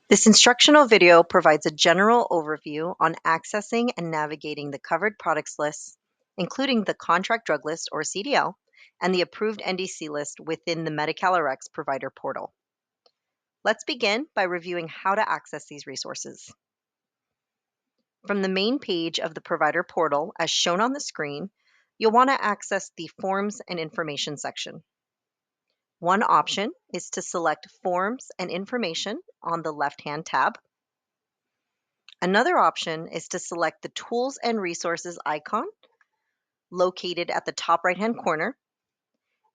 This instructional video provides a general overview on accessing and navigating the covered products list, including the contract drug list or CDL, and the approved NDC list within the Medi-Cal Rx provider portal. Let's begin by reviewing how to access these resources. From the main page of the provider portal, as shown on the screen, you'll want to access the Forms and Information section. One option is to select Forms and Information on the left-hand tab. Another option is to select the Tools and Resources icon located at the top right-hand corner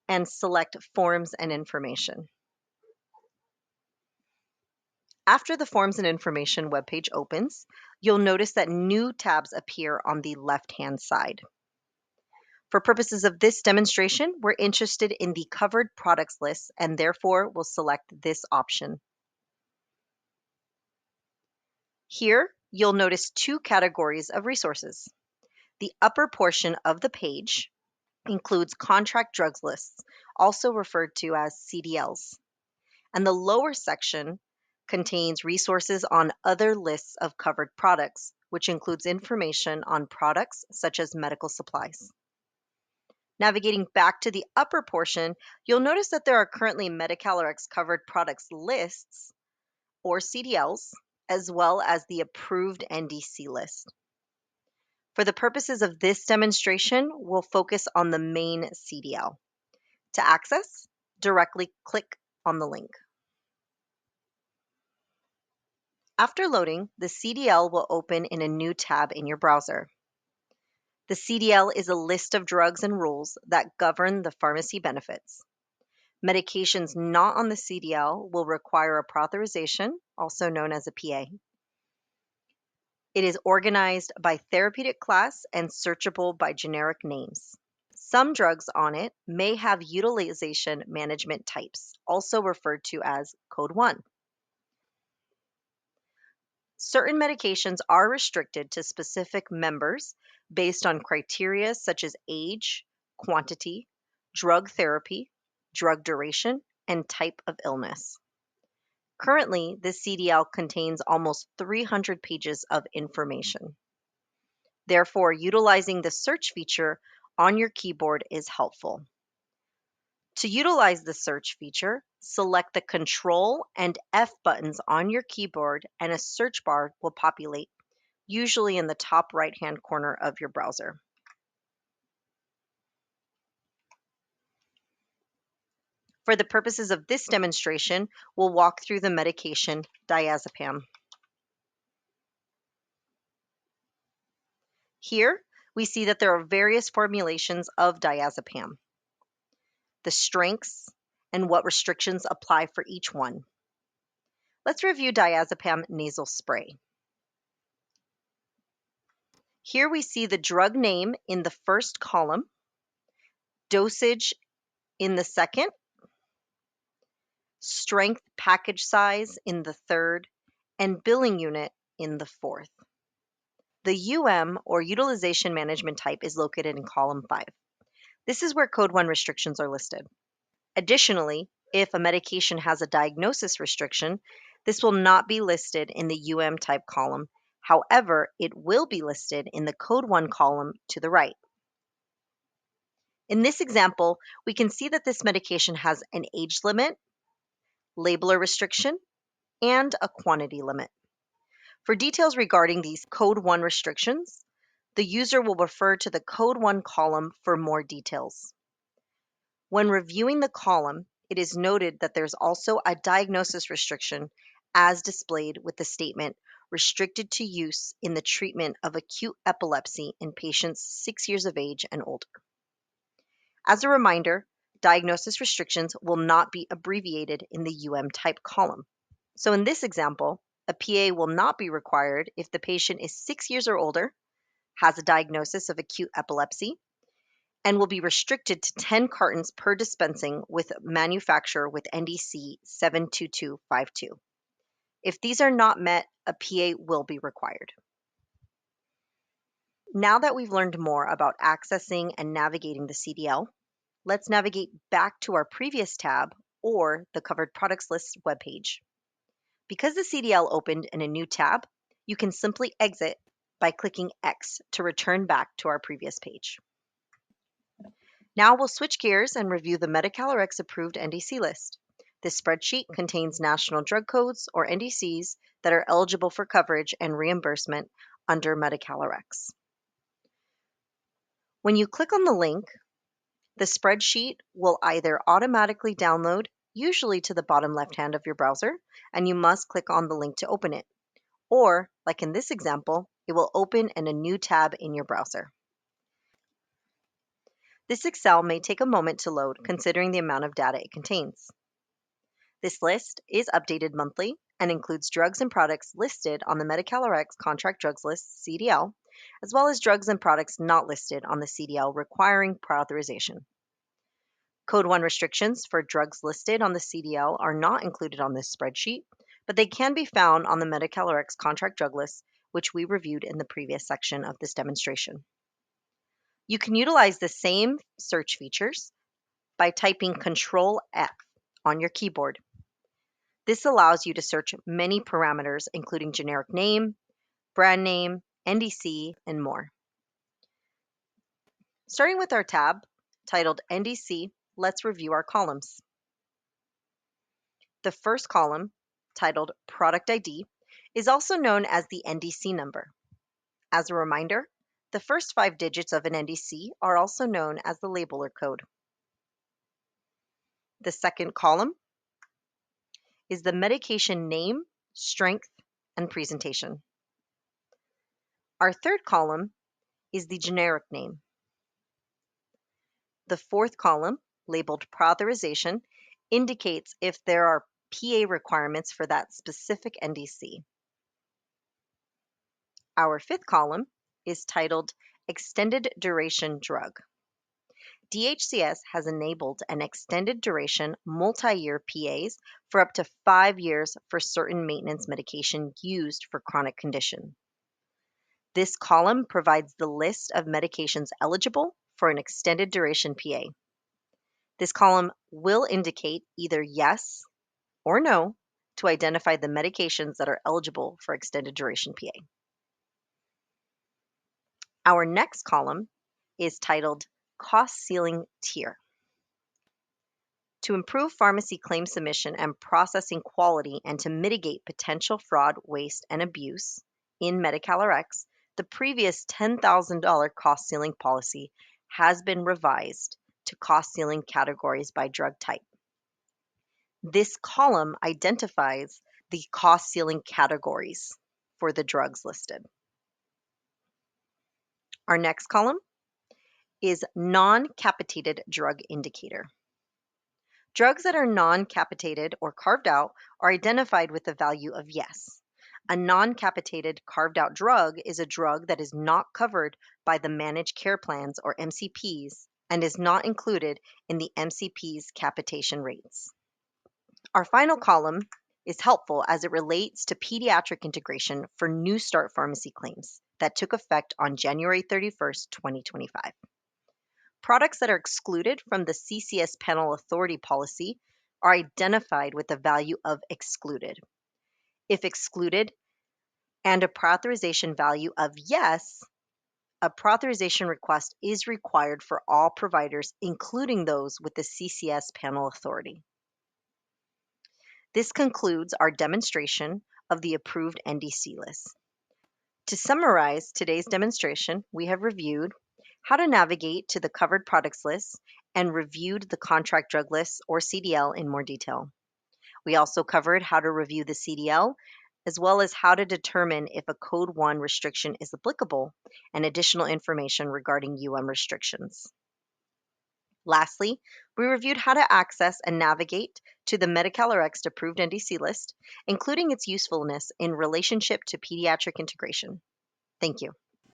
and select Forms and Information. After the Forms and Information webpage opens, you'll notice that new tabs appear on the left-hand side. For purposes of this demonstration, we're interested in the covered products list and therefore will select this option. Here, you'll notice two categories of resources. The upper portion of the page includes contract drugs lists, also referred to as CDLs. And the lower section contains resources on other lists of covered products, which includes information on products such as medical supplies. Navigating back to the upper portion, you'll notice that there are currently Medi-Cal Rx covered products lists, or CDLs, as well as the approved NDC list. For the purposes of this demonstration, we'll focus on the main CDL. To access, directly click on the link. After loading, the CDL will open in a new tab in your browser. The CDL is a list of drugs and rules that govern the pharmacy benefits. Medications not on the CDL will require a pre-authorization, also known as a PA. It is organized by therapeutic class and searchable by generic names. Some drugs on it may have utilization management types, also referred to as Code 1. Certain medications are restricted to specific members based on criteria such as age, quantity, drug therapy, drug duration, and type of illness. Currently, the CDL contains almost 300 pages of information. Therefore, utilizing the search feature on your keyboard is helpful. To utilize the search feature, select the Control and F buttons on your keyboard and a search bar will populate, usually in the top right-hand corner of your browser. For the purposes of this demonstration, we'll walk through the medication diazepam. Here, we see that there are various formulations of diazepam, the strengths, and what restrictions apply for each one. Let's review diazepam nasal spray. Here we see the drug name in the first column, dosage in the second, strength package size in the third, and billing unit in the fourth. The UM, or utilization management type, is located in column 5. This is where Code 1 restrictions are listed. Additionally, if a medication has a diagnosis restriction, this will not be listed in the UM type column. However, it will be listed in the Code 1 column to the right. In this example, we can see that this medication has an age limit, labeler restriction, and a quantity limit. For details regarding these Code 1 restrictions, the user will refer to the Code 1 column for more details. When reviewing the column, it is noted that there's also a diagnosis restriction as displayed with the statement restricted to use in the treatment of acute epilepsy in patients 6 years of age and older. As a reminder, diagnosis restrictions will not be abbreviated in the UM type column. So in this example, a PA will not be required if the patient is 6 years or older, has a diagnosis of acute epilepsy, and will be restricted to 10 cartons per dispensing with manufacturer with NDC 72252. If these are not met, a PA will be required. Now that we've learned more about accessing and navigating the CDL, let's navigate back to our previous tab or the Covered Products List webpage. Because the CDL opened in a new tab, you can simply exit by clicking X to return back to our previous page. Now we'll switch gears and review the Medi-Cal Rx Approved NDC list. This spreadsheet contains national drug codes, or NDCs, that are eligible for coverage and reimbursement under Medi-Cal Rx. When you click on the link, the spreadsheet will either automatically download, usually to the bottom left hand of your browser, and you must click on the link to open it. Or, like in this example, it will open in a new tab in your browser. This Excel may take a moment to load considering the amount of data it contains. This list is updated monthly and includes drugs and products listed on the Medi-Cal Rx Contract Drugs List, CDL, as well as drugs and products not listed on the CDL requiring prior authorization. Code 1 restrictions for drugs listed on the CDL are not included on this spreadsheet, but they can be found on the Medi-Cal Rx Contract Drug List, which we reviewed in the previous section of this demonstration. You can utilize the same search features by typing Control F on your keyboard. This allows you to search many parameters, including generic name, brand name, NDC, and more. Starting with our tab titled NDC, let's review our columns. The first column, titled Product ID, is also known as the NDC number. As a reminder, the first 5 digits of an NDC are also known as the labeler code. The second column is the medication name, strength, and presentation. Our third column is the generic name. The fourth column, labeled prior authorization, indicates if there are PA requirements for that specific NDC. Our fifth column is titled Extended Duration Drug. DHCS has enabled an extended duration multi-year PAs for up to 5 years for certain maintenance medication used for chronic condition. This column provides the list of medications eligible for an extended duration PA. This column will indicate either yes or no to identify the medications that are eligible for extended duration PA. Our next column is titled Cost Ceiling Tier. To improve pharmacy claim submission and processing quality and to mitigate potential fraud, waste, and abuse in Medi-Cal Rx, the previous $10,000 cost ceiling policy has been revised to cost ceiling categories by drug type. This column identifies the cost ceiling categories for the drugs listed. Our next column is non-capitated drug indicator. Drugs that are non-capitated or carved out are identified with the value of yes. A non-capitated carved out drug is a drug that is not covered by the managed care plans or MCPs and is not included in the MCP's capitation rates. Our final column is helpful as it relates to pediatric integration for New Start pharmacy claims that took effect on January 31st, 2025. Products that are excluded from the CCS panel authority policy are identified with the value of excluded. If excluded and a prior authorization value of yes, a prior authorization request is required for all providers, including those with the CCS panel authority. This concludes our demonstration of the approved NDC list. To summarize today's demonstration, we have reviewed how to navigate to the covered products list and reviewed the contract drug list or CDL in more detail. We also covered how to review the CDL, as well as how to determine if a Code 1 restriction is applicable and additional information regarding restrictions. Lastly, we reviewed how to access and navigate to the Medi-Cal Rx approved NDC list, including its usefulness in relationship to pediatric integration. Thank you.